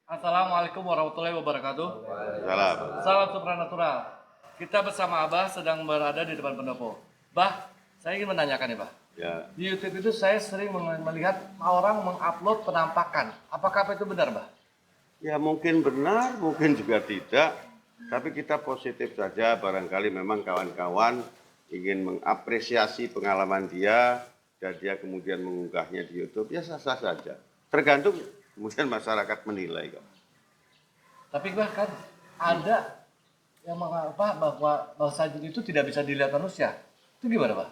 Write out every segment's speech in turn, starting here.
Assalamualaikum warahmatullahi wabarakatuh. Salam. Salam supranatural. Kita bersama Abah sedang berada di depan pendopo. Bah, saya ingin menanyakan nih, Bah. Ya, Di YouTube itu saya sering melihat orang mengupload penampakan. Apakah itu benar, Bah? ya mungkin benar, mungkin juga tidak. Tapi kita positif saja. Barangkali memang kawan-kawan ingin mengapresiasi pengalaman dia dan dia kemudian mengunggahnya di YouTube. Ya sah-sah saja. Tergantung kemudian masyarakat menilai kok. Tapi Bah kan ada yang mengapa bahwa bahasa jin itu tidak bisa dilihat manusia. Itu gimana, Bah?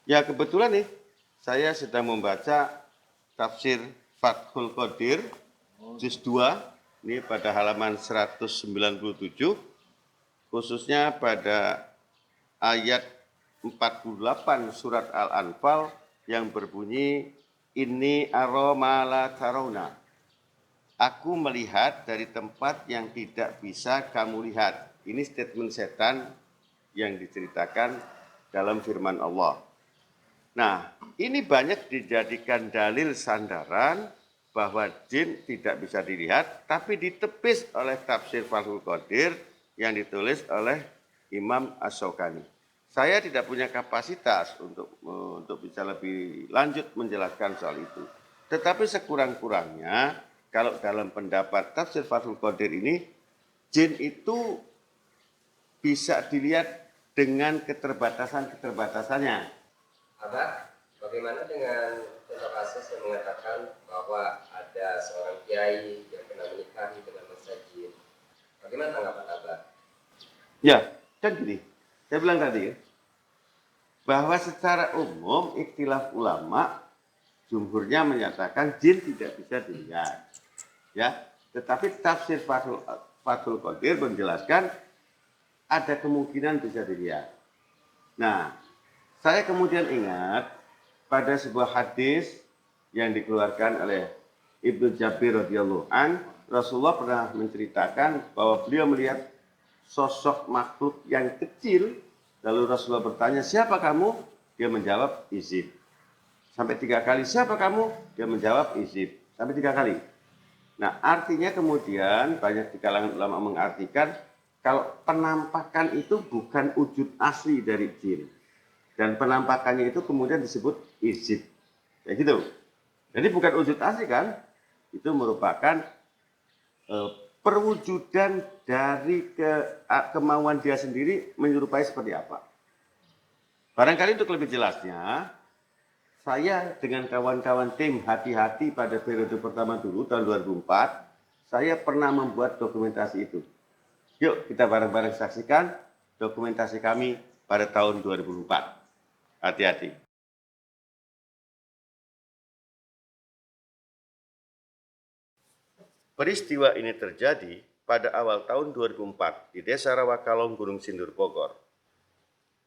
Ya kebetulan nih saya sedang membaca tafsir Fathul Qadir juz 2 ini pada halaman 197 khususnya pada ayat 48 surat Al-Anfal yang berbunyi Inni aromala tarona. Aku melihat dari tempat yang tidak bisa kamu lihat. Ini statement setan yang diceritakan dalam firman Allah. Nah, ini banyak dijadikan dalil sandaran bahwa jin tidak bisa dilihat, tapi ditepis oleh tafsir Fathul Qadir yang ditulis oleh Imam Asy-Syaukani. Saya tidak punya kapasitas untuk bisa lebih lanjut menjelaskan soal itu. Tetapi sekurang-kurangnya, kalau dalam pendapat tafsir Fathul Qadir ini, jin itu bisa dilihat dengan keterbatasan-keterbatasannya. Abah, bagaimana dengan contoh kasus yang mengatakan bahwa ada seorang kiai yang pernah menikahi dengan masa jin? Bagaimana tanggapan Abah? Ya, kan gini, saya bilang tadi ya, bahwa secara umum ikhtilaf ulama jumhurnya menyatakan jin tidak bisa dilihat. Ya, tetapi tafsir Fathul Qadir menjelaskan ada kemungkinan bisa dilihat. Nah, saya kemudian ingat pada sebuah hadis yang dikeluarkan oleh Ibnu Jabir radhiyallahu an, Rasulullah pernah menceritakan bahwa beliau melihat sosok makhluk yang kecil, lalu Rasulullah bertanya, "Siapa kamu?" Dia menjawab, "Izib." Sampai 3 kali, "Siapa kamu?" Dia menjawab, "Izib." Sampai 3 kali. Nah, artinya kemudian banyak di kalangan ulama mengartikan kalau penampakan itu bukan wujud asli dari jin. Dan penampakannya itu kemudian disebut izib. Kayak gitu. Jadi bukan wujud asli kan? Itu merupakan perwujudan dari kemauan dia sendiri menyerupai seperti apa. Barangkali untuk lebih jelasnya, saya dengan kawan-kawan tim hati-hati pada periode pertama dulu tahun 2004, saya pernah membuat dokumentasi itu. Yuk kita bareng-bareng saksikan dokumentasi kami pada tahun 2004. Hati-hati. Peristiwa ini terjadi pada awal tahun 2004 di Desa Rawakalong, Gunung Sindur, Bogor.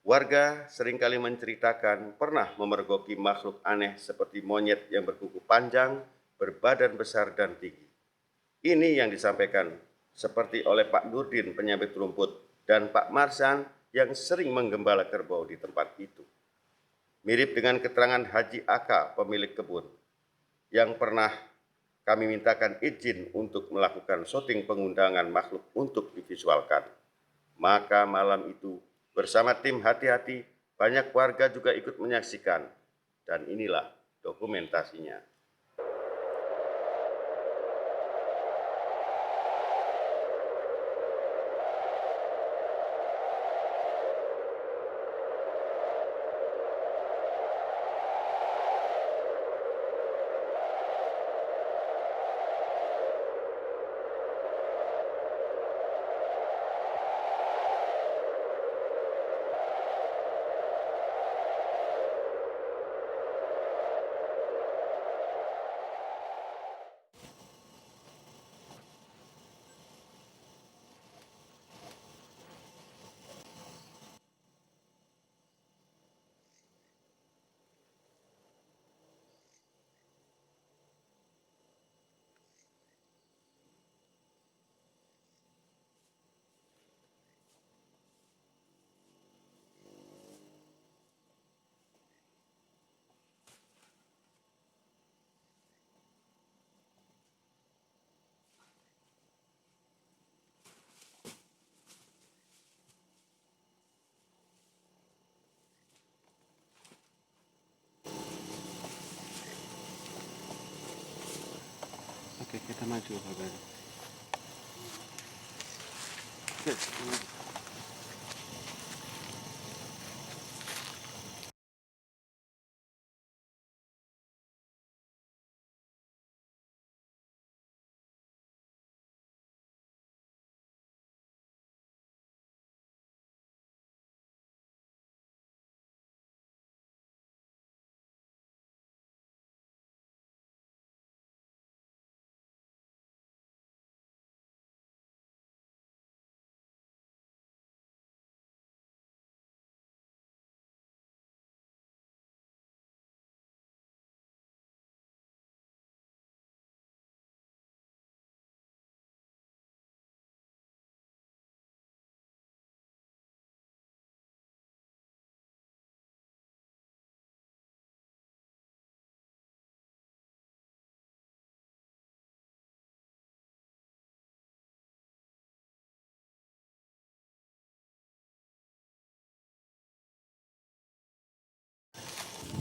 Warga seringkali menceritakan pernah memergoki makhluk aneh seperti monyet yang berkuku panjang, berbadan besar dan tinggi. Ini yang disampaikan seperti oleh Pak Nurdin penyabit rumput dan Pak Marsan yang sering menggembala kerbau di tempat itu. Mirip dengan keterangan Haji Aka, pemilik kebun, yang pernah kami mintakan izin untuk melakukan syuting pengundangan makhluk untuk divisualkan. Maka malam itu bersama tim hati-hati, banyak warga juga ikut menyaksikan. Dan inilah dokumentasinya. Oke, kita maju Bapak. Oke.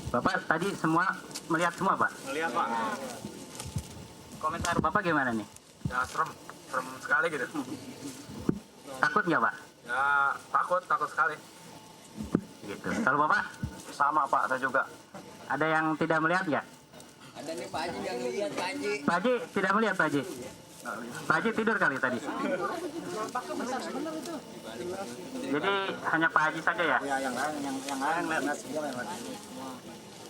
Bapak tadi semua melihat semua, Pak? Melihat Pak, Komentar Bapak gimana nih? ya serem sekali gitu. Takut nggak, Pak? Ya takut sekali. Gitu. Kalau Bapak? Sama Pak, saya juga. Ada yang tidak melihat nggak? Ada nih Pak Haji yang lihat Pak Haji. Pak Haji tidak melihat, Pak Haji? Pak Haji tidur kali tadi? Jadi hanya Pak Haji saja ya? Ya yang lain lihat semua yang lain.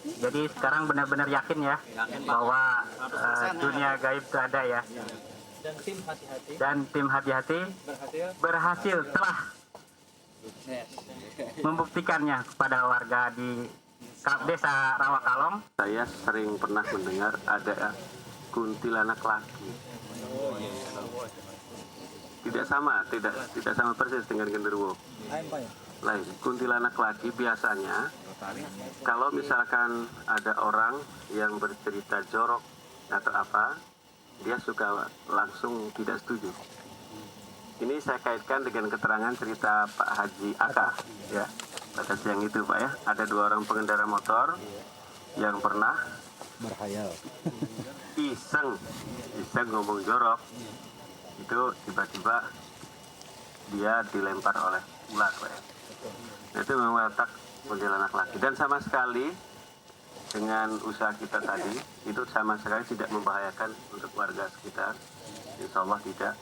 Jadi sekarang benar-benar yakin ya bahwa dunia gaib itu ada ya. Dan tim hati-hati berhasil telah membuktikannya kepada warga di Desa Rawakalong. Saya sering pernah mendengar ada kuntilanak laki. Tidak sama persis dengan genderuwo. Lain. Kuntilanak laki biasanya kalau misalkan ada orang yang bercerita jorok atau apa, dia suka langsung tidak setuju. Ini saya kaitkan dengan keterangan cerita Pak Haji Aka, ya. Pada siang itu Pak ya, ada 2 orang pengendara motor yang pernah Berhayal. iseng ngomong jorok, itu tiba-tiba dia dilempar oleh ular Pak ya. Itu memang watak kuntilanak laki, dan sama sekali dengan usaha kita tadi itu sama sekali tidak membahayakan untuk warga sekitar. Insya Allah tidak.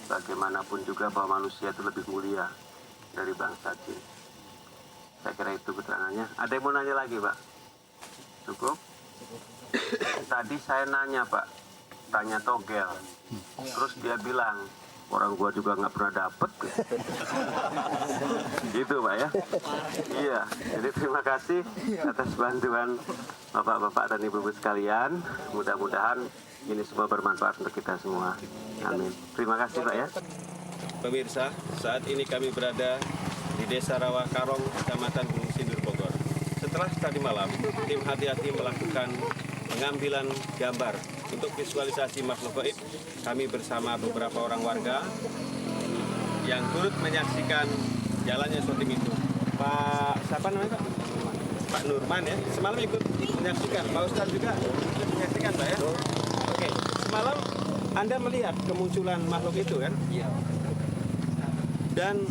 Bagaimanapun juga bahwa manusia itu lebih mulia dari bangsa jin. Saya kira itu keterangannya. Ada yang mau nanya lagi Pak? Cukup? Tadi saya nanya Pak, tanya togel, terus dia bilang orang gua juga nggak pernah dapet. Gitu Pak ya. Iya, jadi terima kasih atas bantuan Bapak-bapak dan Ibu-ibu sekalian. Mudah-mudahan ini semua bermanfaat untuk kita semua. Amin. Terima kasih Pak ya. Pemirsa, saat ini kami berada di Desa Rawakalong, Kecamatan Gunung Sindur, Bogor. Setelah tadi malam, tim hati-hati melakukan pengambilan gambar untuk visualisasi makhluk gaib. Kami bersama beberapa orang warga yang turut menyaksikan jalannya syuting itu. Pak, siapa namanya Pak? Pak Nurman ya. Semalam ikut menyaksikan. Pak Ustadz juga ikut menyaksikan Pak ya. Oke, semalam Anda melihat kemunculan makhluk itu kan? Iya. Dan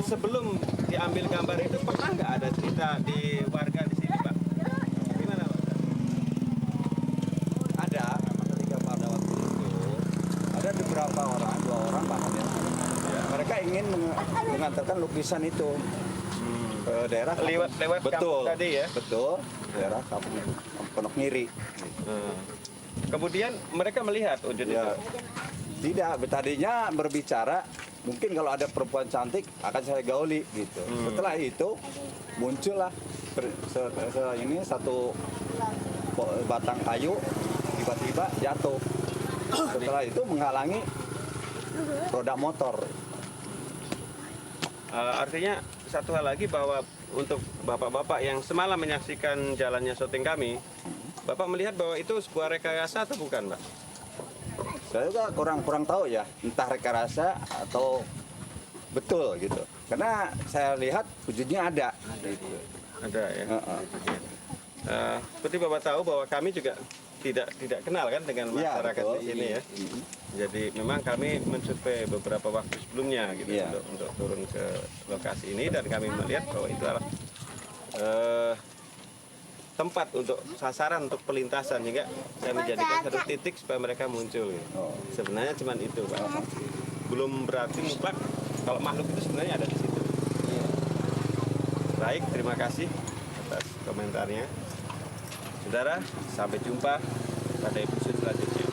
sebelum diambil gambar itu pernah nggak ada cerita di warga di sini Pak? Gimana Pak? Ada ketika pada waktu itu ada beberapa orang, 2 orang bahkan ya. Mereka ingin mengantarkan lukisan itu ke daerah Lewat betul kampung tadi ya? Betul, daerah kampung Pondok Miri. Kemudian mereka melihat wujud Ya, itu. tidak, tadinya berbicara mungkin kalau ada perempuan cantik akan saya gauli gitu. Setelah itu muncullah ini satu batang kayu tiba-tiba jatuh. Setelah itu menghalangi roda motor. Artinya satu hal lagi bahwa untuk bapak-bapak yang semalam menyaksikan jalannya syuting kami, bapak melihat bahwa itu sebuah rekayasa atau bukan, Pak? Saya juga kurang tahu ya, entah rekayasa atau betul gitu. Karena saya lihat wujudnya ada. Gitu. Ada ya. Heeh. Seperti bapak tahu bahwa kami juga tidak kenal kan dengan Iya, masyarakat betul. di sini ya. Jadi memang kami mensurvei beberapa waktu sebelumnya gitu Iya. untuk turun ke lokasi ini dan kami melihat bahwa itu adalah tempat untuk sasaran untuk pelintasan hingga saya menjadikan satu titik supaya mereka muncul. Gitu. Sebenarnya cuma itu, Pak. Belum berarti mutlak kalau makhluk itu sebenarnya ada di situ. Baik, terima kasih atas komentarnya. Saudara, sampai jumpa pada episode selanjutnya.